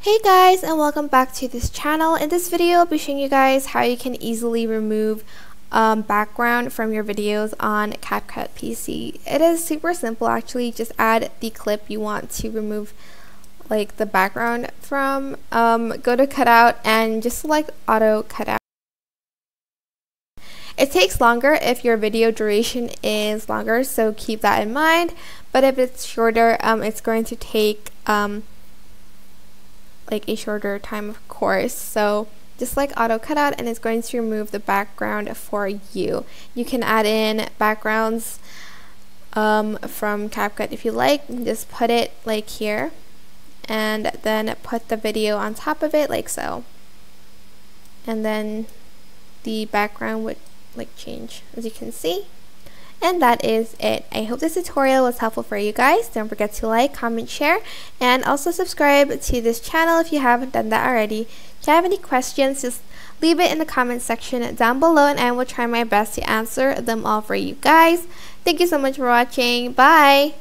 Hey guys, and welcome back to this channel. In this video I'll be showing you guys how you can easily remove background from your videos on CapCut PC. It is super simple actually. Just add the clip you want to remove like the background from. Go to cutout and just select auto cutout. It takes longer if your video duration is longer, so keep that in mind, but if it's shorter, it's going to take like a shorter time, of course. So just like auto cutout, and it's going to remove the background for you. You can add in backgrounds from CapCut if you like. Just put it like here and then put the video on top of it like so, and then the background would like change, as you can see. And that is it. I hope this tutorial was helpful for you guys. Don't forget to like, comment, share, and also subscribe to this channel if you haven't done that already. If you have any questions, just leave it in the comment section down below and I will try my best to answer them all for you guys. Thank you so much for watching. Bye!